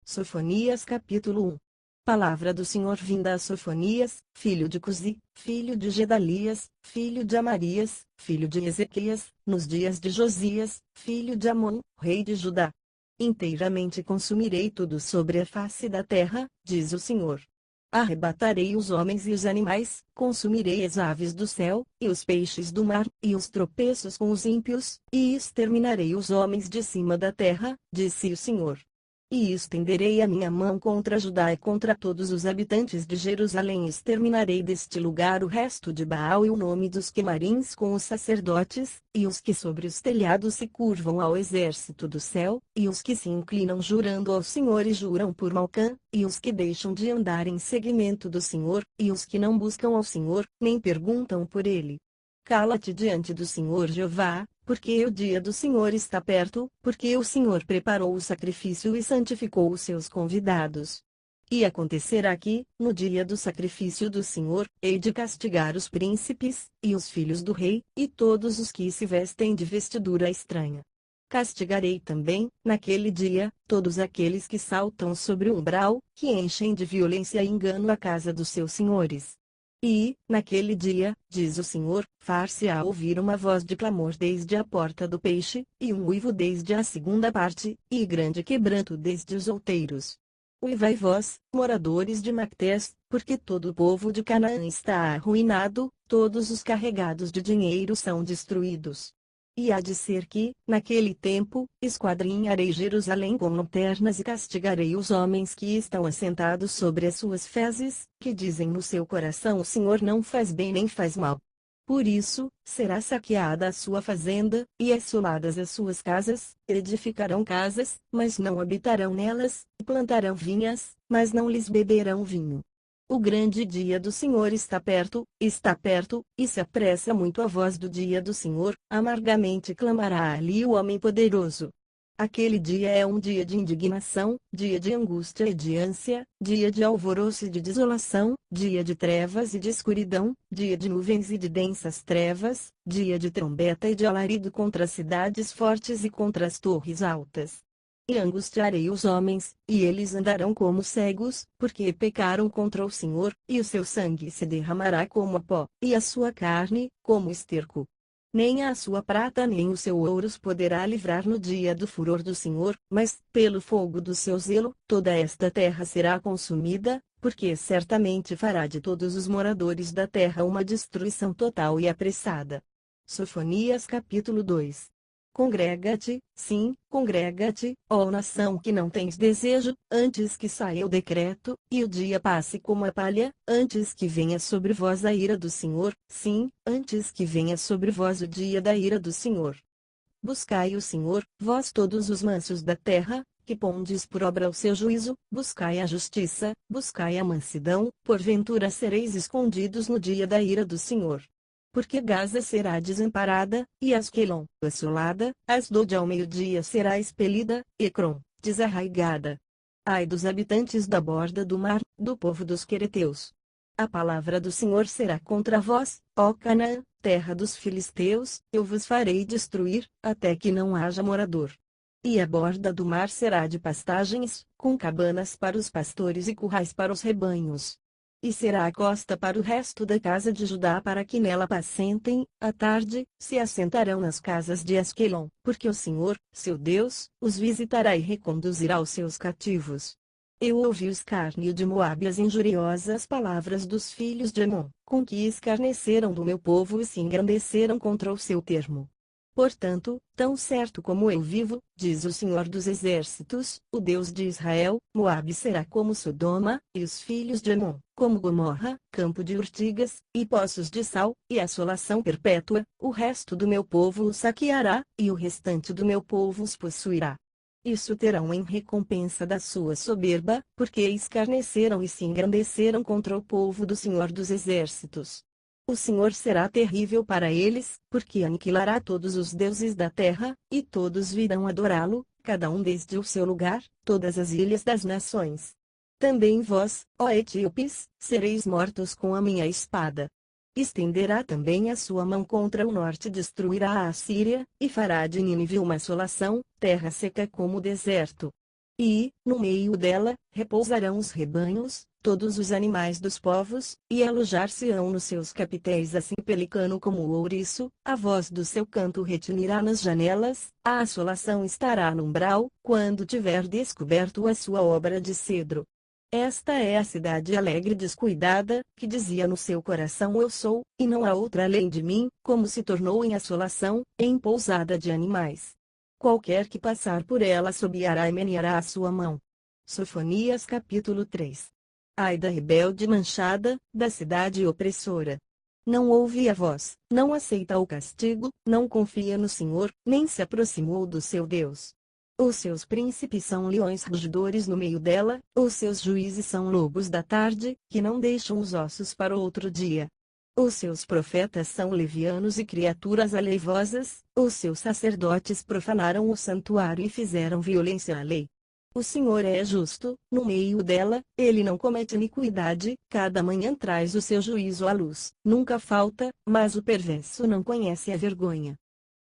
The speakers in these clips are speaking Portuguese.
Sofonias capítulo 1. Palavra do Senhor vinda a Sofonias, filho de Cusi, filho de Gedalias, filho de Amarias, filho de Ezequias, nos dias de Josias, filho de Amon, rei de Judá. Inteiramente consumirei tudo sobre a face da terra, diz o Senhor. Arrebatarei os homens e os animais, consumirei as aves do céu, e os peixes do mar, e os tropeços com os ímpios, e exterminarei os homens de cima da terra, disse o Senhor. E estenderei a minha mão contra Judá e contra todos os habitantes de Jerusalém. Exterminarei deste lugar o resto de Baal e o nome dos quemarins com os sacerdotes, e os que sobre os telhados se curvam ao exército do céu, e os que se inclinam jurando ao Senhor e juram por Malcã, e os que deixam de andar em seguimento do Senhor, e os que não buscam ao Senhor, nem perguntam por ele. Cala-te diante do Senhor Jeová, porque o dia do Senhor está perto, porque o Senhor preparou o sacrifício e santificou os seus convidados. E acontecerá que, no dia do sacrifício do Senhor, hei de castigar os príncipes, e os filhos do rei, e todos os que se vestem de vestidura estranha. Castigarei também, naquele dia, todos aqueles que saltam sobre o umbral, que enchem de violência e engano a casa dos seus senhores. E, naquele dia, diz o Senhor, far-se-á ouvir uma voz de clamor desde a porta do peixe, e um uivo desde a segunda parte, e grande quebranto desde os outeiros. Uivai vós, moradores de Mactés, porque todo o povo de Canaã está arruinado, todos os carregados de dinheiro são destruídos. E há de ser que, naquele tempo, esquadrinharei Jerusalém com lanternas e castigarei os homens que estão assentados sobre as suas fezes, que dizem no seu coração: o Senhor não faz bem nem faz mal. Por isso, será saqueada a sua fazenda, e assoladas as suas casas. Edificarão casas, mas não habitarão nelas, e plantarão vinhas, mas não lhes beberão vinho. O grande dia do Senhor está perto, e se apressa muito a voz do dia do Senhor, amargamente clamará ali o homem poderoso. Aquele dia é um dia de indignação, dia de angústia e de ânsia, dia de alvoroço e de desolação, dia de trevas e de escuridão, dia de nuvens e de densas trevas, dia de trombeta e de alarido contra as cidades fortes e contra as torres altas. E angustiarei os homens, e eles andarão como cegos, porque pecaram contra o Senhor, e o seu sangue se derramará como a pó, e a sua carne, como esterco. Nem a sua prata nem o seu ouro os poderá livrar no dia do furor do Senhor, mas, pelo fogo do seu zelo, toda esta terra será consumida, porque certamente fará de todos os moradores da terra uma destruição total e apressada. Sofonias capítulo 2. Congrega-te, sim, congrega-te, ó nação que não tens desejo, antes que saia o decreto, e o dia passe como a palha, antes que venha sobre vós a ira do Senhor, sim, antes que venha sobre vós o dia da ira do Senhor. Buscai o Senhor, vós todos os mansos da terra, que pondes por obra o seu juízo, buscai a justiça, buscai a mansidão, porventura sereis escondidos no dia da ira do Senhor. Porque Gaza será desamparada, e Asquelon, assolada, Asdod ao meio-dia será expelida, Ecrom, desarraigada. Ai dos habitantes da borda do mar, do povo dos quereteus. A palavra do Senhor será contra vós, ó Canaã, terra dos filisteus, eu vos farei destruir, até que não haja morador. E a borda do mar será de pastagens, com cabanas para os pastores e currais para os rebanhos. E será a costa para o resto da casa de Judá para que nela apacentem, à tarde, se assentarão nas casas de Asquelon, porque o Senhor, seu Deus, os visitará e reconduzirá os seus cativos. Eu ouvi o escárnio de Moabe e as injuriosas palavras dos filhos de Amon, com que escarneceram do meu povo e se engrandeceram contra o seu termo. Portanto, tão certo como eu vivo, diz o Senhor dos Exércitos, o Deus de Israel, Moabe será como Sodoma, e os filhos de Amon, como Gomorra, campo de urtigas, e poços de sal, e assolação perpétua. O resto do meu povo os saqueará, e o restante do meu povo os possuirá. Isso terão em recompensa da sua soberba, porque escarneceram e se engrandeceram contra o povo do Senhor dos Exércitos. O Senhor será terrível para eles, porque aniquilará todos os deuses da terra, e todos virão adorá-lo, cada um desde o seu lugar, todas as ilhas das nações. Também vós, ó etíopes, sereis mortos com a minha espada. Estenderá também a sua mão contra o norte, destruirá a Assíria, e fará de Nínive uma assolação, terra seca como o deserto. E, no meio dela, repousarão os rebanhos, todos os animais dos povos, e alojar-se-ão nos seus capitéis assim pelicano como o ouriço, a voz do seu canto retinirá nas janelas, a assolação estará no umbral, quando tiver descoberto a sua obra de cedro. Esta é a cidade alegre e descuidada, que dizia no seu coração eu sou, e não há outra além de mim, como se tornou em assolação, em pousada de animais. Qualquer que passar por ela assobiará e meneará a sua mão. Sofonias capítulo 3. Ai da rebelde manchada, da cidade opressora. Não ouve a voz, não aceita o castigo, não confia no Senhor, nem se aproximou do seu Deus. Os seus príncipes são leões rugidores no meio dela, os seus juízes são lobos da tarde, que não deixam os ossos para outro dia. Os seus profetas são levianos e criaturas aleivosas, os seus sacerdotes profanaram o santuário e fizeram violência à lei. O Senhor é justo, no meio dela, ele não comete iniquidade, cada manhã traz o seu juízo à luz, nunca falta, mas o perverso não conhece a vergonha.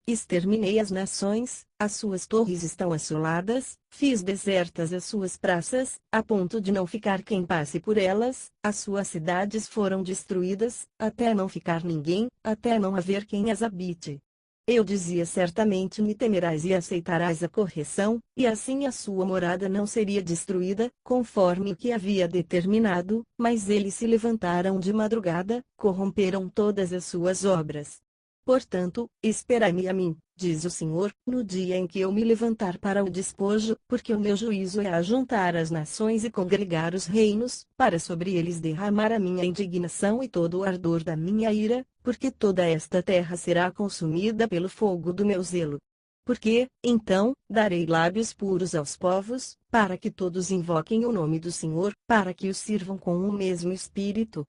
Exterminei as nações, as suas torres estão assoladas, fiz desertas as suas praças, a ponto de não ficar quem passe por elas, as suas cidades foram destruídas, até não ficar ninguém, até não haver quem as habite. Eu dizia certamente me temerás e aceitarás a correção, e assim a sua morada não seria destruída, conforme o que havia determinado, mas eles se levantaram de madrugada, corromperam todas as suas obras. Portanto, esperai-me a mim, diz o Senhor, no dia em que eu me levantar para o despojo, porque o meu juízo é ajuntar as nações e congregar os reinos, para sobre eles derramar a minha indignação e todo o ardor da minha ira, porque toda esta terra será consumida pelo fogo do meu zelo. Porque, então, darei lábios puros aos povos, para que todos invoquem o nome do Senhor, para que os sirvam com o mesmo espírito.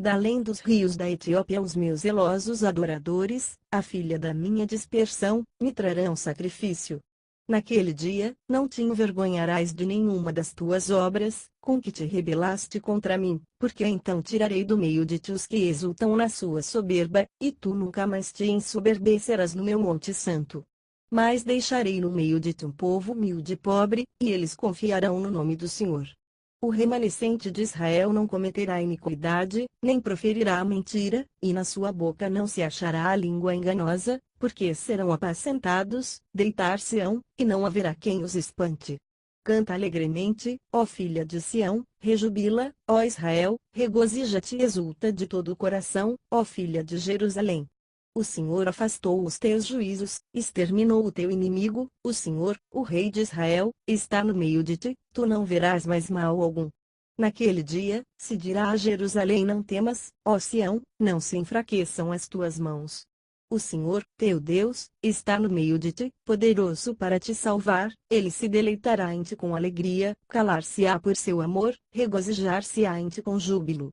Da além dos rios da Etiópia os meus zelosos adoradores, a filha da minha dispersão, me trarão sacrifício. Naquele dia, não te envergonharás de nenhuma das tuas obras, com que te rebelaste contra mim, porque então tirarei do meio de ti os que exultam na sua soberba, e tu nunca mais te ensoberbecerás no meu monte santo. Mas deixarei no meio de ti um povo humilde e pobre, e eles confiarão no nome do Senhor. O remanescente de Israel não cometerá iniquidade, nem proferirá mentira, e na sua boca não se achará a língua enganosa, porque serão apacentados, deitar-se-ão, e não haverá quem os espante. Canta alegremente, ó filha de Sião, rejubila, ó Israel, regozija-te e exulta de todo o coração, ó filha de Jerusalém. O Senhor afastou os teus juízos, exterminou o teu inimigo, o Senhor, o Rei de Israel, está no meio de ti, tu não verás mais mal algum. Naquele dia, se dirá a Jerusalém não temas, ó Sião, não se enfraqueçam as tuas mãos. O Senhor, teu Deus, está no meio de ti, poderoso para te salvar, ele se deleitará em ti com alegria, calar-se-á por seu amor, regozijar-se-á em ti com júbilo.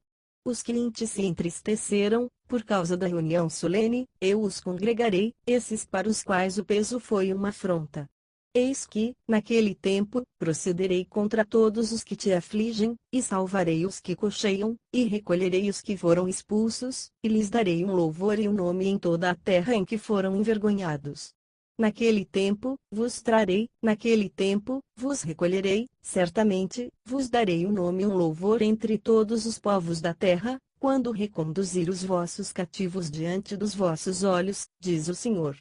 Os que em ti se entristeceram, por causa da reunião solene, eu os congregarei, esses para os quais o peso foi uma afronta. Eis que, naquele tempo, procederei contra todos os que te afligem, e salvarei os que cocheiam, e recolherei os que foram expulsos, e lhes darei um louvor e um nome em toda a terra em que foram envergonhados. Naquele tempo, vos trarei, naquele tempo, vos recolherei, certamente, vos darei um nome e um louvor entre todos os povos da terra, quando reconduzir os vossos cativos diante dos vossos olhos, diz o Senhor.